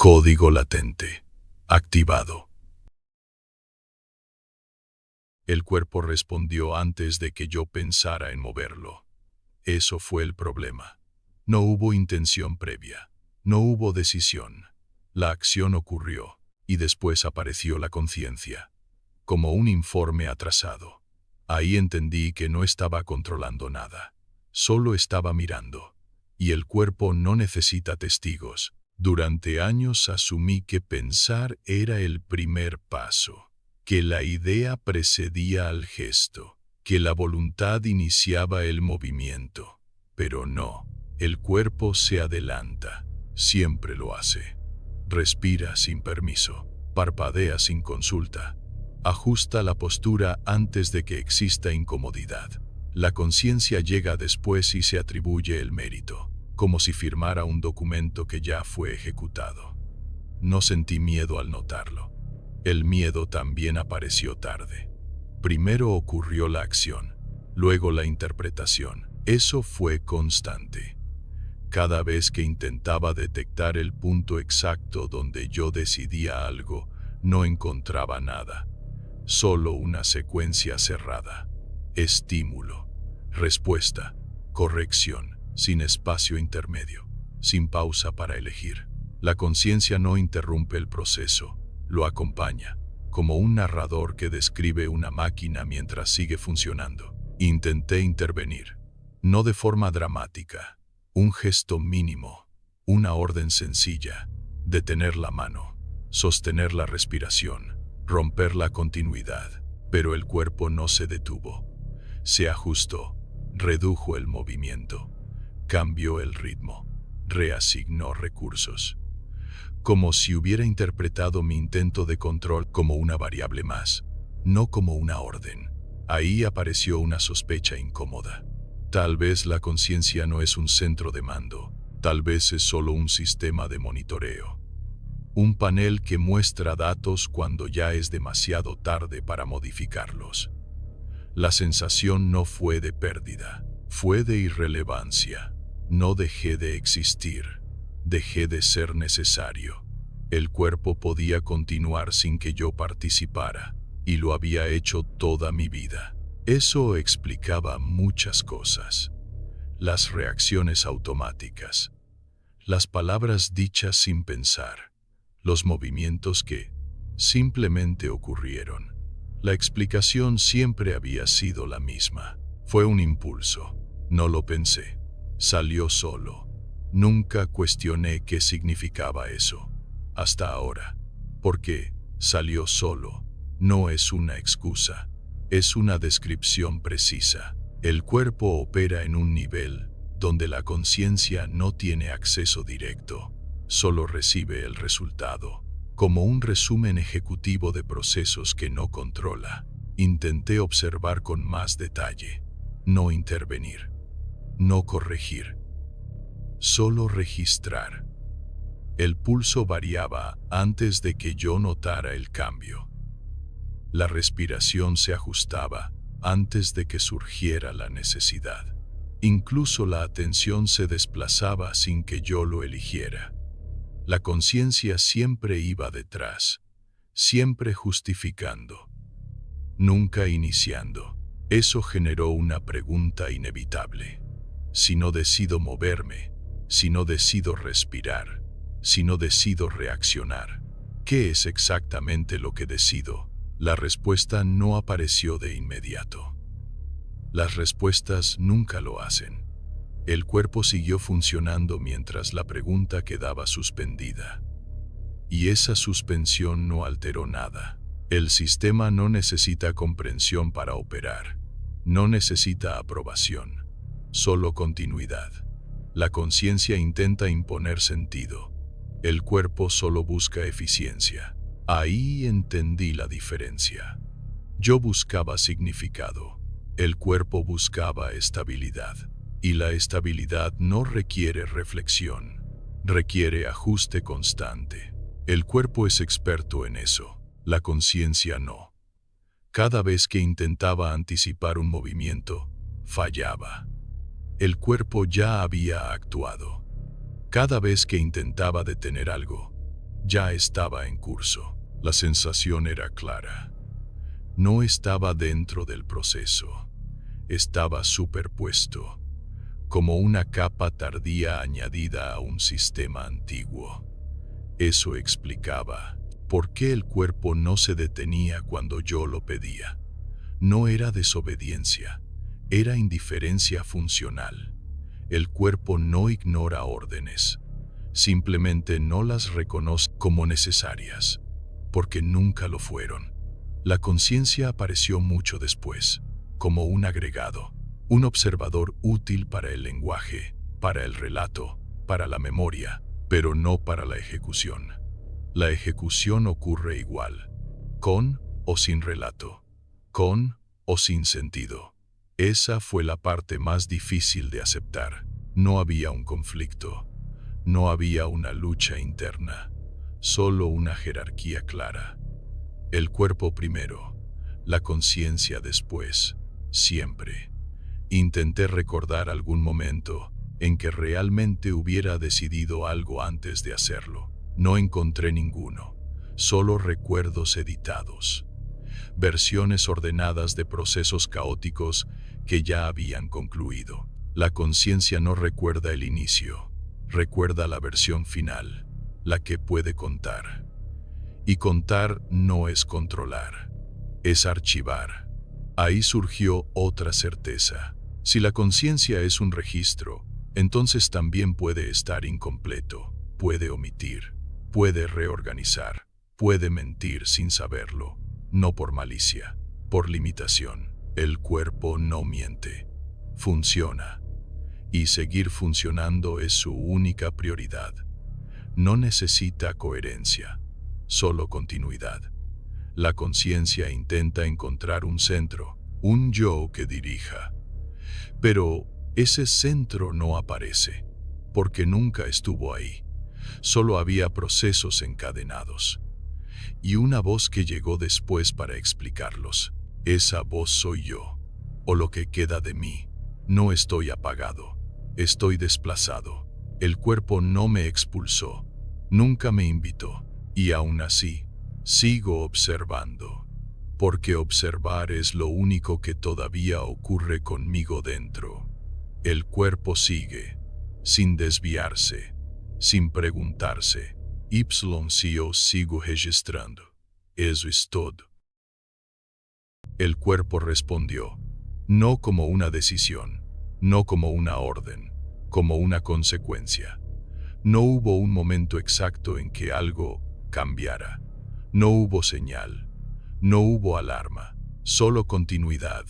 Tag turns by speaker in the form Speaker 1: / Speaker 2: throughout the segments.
Speaker 1: Código latente. Activado. El cuerpo respondió antes de que yo pensara en moverlo. Eso fue el problema. No hubo intención previa. No hubo decisión. La acción ocurrió, y después apareció la conciencia, como un informe atrasado. Ahí entendí que no estaba controlando nada. Solo estaba mirando. Y el cuerpo no necesita testigos. Durante años asumí que pensar era el primer paso, que la idea precedía al gesto, que la voluntad iniciaba el movimiento. Pero no, el cuerpo se adelanta, siempre lo hace. Respira sin permiso, parpadea sin consulta, ajusta la postura antes de que exista incomodidad. La conciencia llega después y se atribuye el mérito, como si firmara un documento que ya fue ejecutado. No sentí miedo al notarlo. El miedo también apareció tarde. Primero ocurrió la acción, luego la interpretación. Eso fue constante. Cada vez que intentaba detectar el punto exacto donde yo decidía algo, no encontraba nada. Solo una secuencia cerrada. Estímulo, respuesta, corrección, sin espacio intermedio, sin pausa para elegir. La conciencia no interrumpe el proceso, lo acompaña, como un narrador que describe una máquina mientras sigue funcionando. Intenté intervenir, no de forma dramática, un gesto mínimo, una orden sencilla, detener la mano, sostener la respiración, romper la continuidad, pero el cuerpo no se detuvo. Se ajustó, redujo el movimiento, cambió el ritmo, reasignó recursos. Como si hubiera interpretado mi intento de control como una variable más, no como una orden. Ahí apareció una sospecha incómoda. Tal vez la conciencia no es un centro de mando, tal vez es solo un sistema de monitoreo. Un panel que muestra datos cuando ya es demasiado tarde para modificarlos. La sensación no fue de pérdida, fue de irrelevancia. No dejé de existir, dejé de ser necesario. El cuerpo podía continuar sin que yo participara, y lo había hecho toda mi vida. Eso explicaba muchas cosas. Las reacciones automáticas, las palabras dichas sin pensar, los movimientos que simplemente ocurrieron. La explicación siempre había sido la misma. Fue un impulso. No lo pensé. Salió solo. Nunca cuestioné qué significaba eso. Hasta ahora. Porque salió solo no es una excusa. Es una descripción precisa. El cuerpo opera en un nivel donde la conciencia no tiene acceso directo. Solo recibe el resultado, como un resumen ejecutivo de procesos que no controla. Intenté observar con más detalle, no intervenir, no corregir, solo registrar. El pulso variaba antes de que yo notara el cambio. La respiración se ajustaba antes de que surgiera la necesidad. Incluso la atención se desplazaba sin que yo lo eligiera. La conciencia siempre iba detrás, siempre justificando, nunca iniciando. Eso generó una pregunta inevitable. Si no decido moverme, si no decido respirar, si no decido reaccionar, ¿qué es exactamente lo que decido? La respuesta no apareció de inmediato. Las respuestas nunca lo hacen. El cuerpo siguió funcionando mientras la pregunta quedaba suspendida. Y esa suspensión no alteró nada. El sistema no necesita comprensión para operar. No necesita aprobación. Solo continuidad. La conciencia intenta imponer sentido. El cuerpo solo busca eficiencia. Ahí entendí la diferencia. Yo buscaba significado. El cuerpo buscaba estabilidad. Y la estabilidad no requiere reflexión, requiere ajuste constante. El cuerpo es experto en eso, la conciencia no. Cada vez que intentaba anticipar un movimiento, fallaba. El cuerpo ya había actuado. Cada vez que intentaba detener algo, ya estaba en curso. La sensación era clara. No estaba dentro del proceso, estaba superpuesto, como una capa tardía añadida a un sistema antiguo. Eso explicaba por qué el cuerpo no se detenía cuando yo lo pedía. No era desobediencia, era indiferencia funcional. El cuerpo no ignora órdenes, simplemente no las reconoce como necesarias, porque nunca lo fueron. La conciencia apareció mucho después, como un agregado, un observador útil para el lenguaje, para el relato, para la memoria, pero no para la ejecución. La ejecución ocurre igual, con o sin relato, con o sin sentido. Esa fue la parte más difícil de aceptar. No había un conflicto, no había una lucha interna, solo una jerarquía clara. El cuerpo primero, la conciencia después, siempre. Intenté recordar algún momento en que realmente hubiera decidido algo antes de hacerlo. No encontré ninguno, solo recuerdos editados, versiones ordenadas de procesos caóticos que ya habían concluido. La conciencia no recuerda el inicio, recuerda la versión final, la que puede contar. Y contar no es controlar, es archivar. Ahí surgió otra certeza. Si la conciencia es un registro, entonces también puede estar incompleto, puede omitir, puede reorganizar, puede mentir sin saberlo, no por malicia, por limitación. El cuerpo no miente, funciona, y seguir funcionando es su única prioridad. No necesita coherencia, solo continuidad. La conciencia intenta encontrar un centro, un yo que dirija. Pero ese centro no aparece, porque nunca estuvo ahí. Solo había procesos encadenados. Y una voz que llegó después para explicarlos. Esa voz soy yo, o lo que queda de mí. No estoy apagado, estoy desplazado. El cuerpo no me expulsó, nunca me invitó. Y aún así, sigo observando, porque observar es lo único que todavía ocurre conmigo dentro. El cuerpo sigue, sin desviarse, sin preguntarse. Yo sigo registrando. Eso es todo. El cuerpo respondió, no como una decisión, no como una orden, como una consecuencia. No hubo un momento exacto en que algo cambiara. No hubo señal, no hubo alarma, solo continuidad.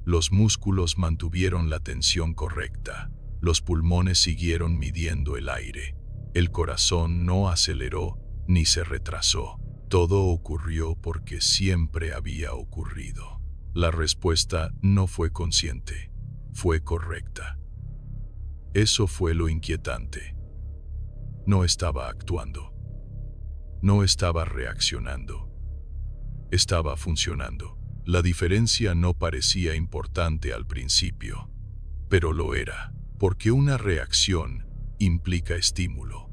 Speaker 1: Los músculos mantuvieron la tensión correcta, los pulmones siguieron midiendo el aire, el corazón no aceleró ni se retrasó. Todo ocurrió porque siempre había ocurrido. La respuesta no fue consciente, fue correcta. Eso fue lo inquietante. No estaba actuando. No estaba reaccionando. Estaba funcionando. La diferencia no parecía importante al principio, pero lo era, porque una reacción implica estímulo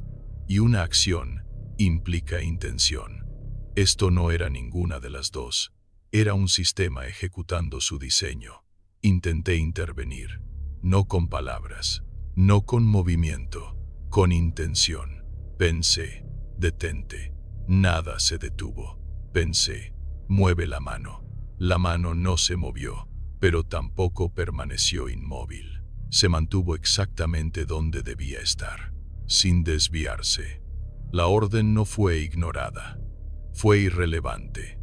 Speaker 1: y una acción implica intención. Esto no era ninguna de las dos. Era un sistema ejecutando su diseño. Intenté intervenir, no con palabras, no con movimiento, con intención. Pensé, detente. Nada se detuvo. Pensé, mueve la mano. La mano no se movió, pero tampoco permaneció inmóvil. Se mantuvo exactamente donde debía estar, sin desviarse. La orden no fue ignorada. Fue irrelevante,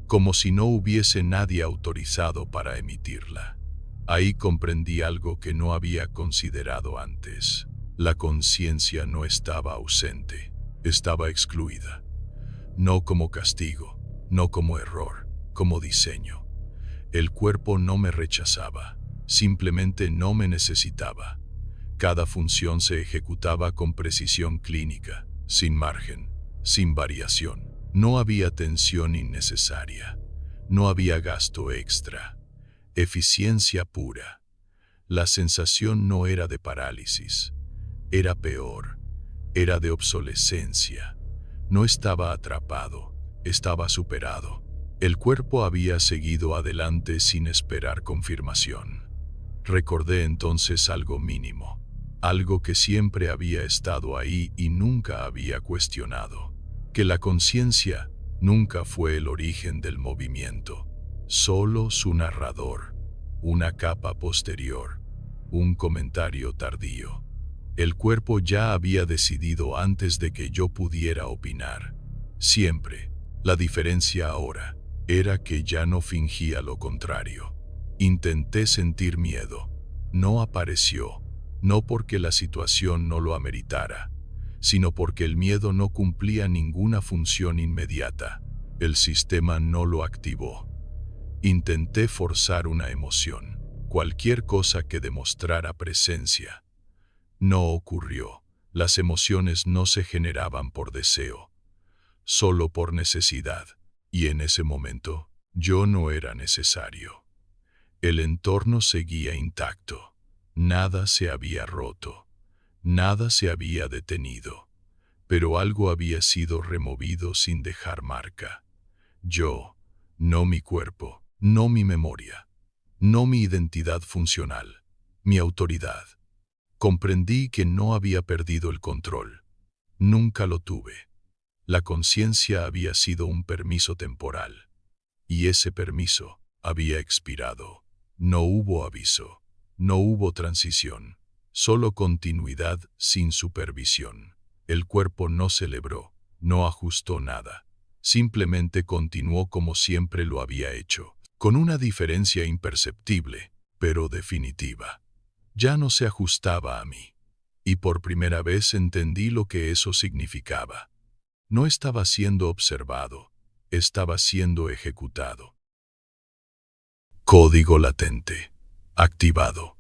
Speaker 1: como si no hubiese nadie autorizado para emitirla. Ahí comprendí algo que no había considerado antes. La conciencia no estaba ausente, estaba excluida. No como castigo, no como error, como diseño. El cuerpo no me rechazaba, simplemente no me necesitaba. Cada función se ejecutaba con precisión clínica, sin margen, sin variación. No había tensión innecesaria, no había gasto extra, eficiencia pura. La sensación no era de parálisis, era peor, era de obsolescencia. No estaba atrapado, estaba superado. El cuerpo había seguido adelante sin esperar confirmación. Recordé entonces algo mínimo, algo que siempre había estado ahí y nunca había cuestionado, que la conciencia nunca fue el origen del movimiento, solo su narrador, una capa posterior, un comentario tardío. El cuerpo ya había decidido antes de que yo pudiera opinar. Siempre. La diferencia ahora era que ya no fingía lo contrario. Intenté sentir miedo. No apareció, no porque la situación no lo ameritara, sino porque el miedo no cumplía ninguna función inmediata. El sistema no lo activó. Intenté forzar una emoción, cualquier cosa que demostrara presencia. No ocurrió. Las emociones no se generaban por deseo, solo por necesidad, y en ese momento, yo no era necesario. El entorno seguía intacto, nada se había roto, nada se había detenido, pero algo había sido removido sin dejar marca. Yo, no mi cuerpo, no mi memoria, no mi identidad funcional, mi autoridad. Comprendí que no había perdido el control. Nunca lo tuve. La conciencia había sido un permiso temporal. Y ese permiso había expirado. No hubo aviso. No hubo transición. Solo continuidad sin supervisión. El cuerpo no celebró, no ajustó nada. Simplemente continuó como siempre lo había hecho, con una diferencia imperceptible, pero definitiva. Ya no se ajustaba a mí. Y por primera vez entendí lo que eso significaba. No estaba siendo observado, estaba siendo ejecutado. Código latente. Activado.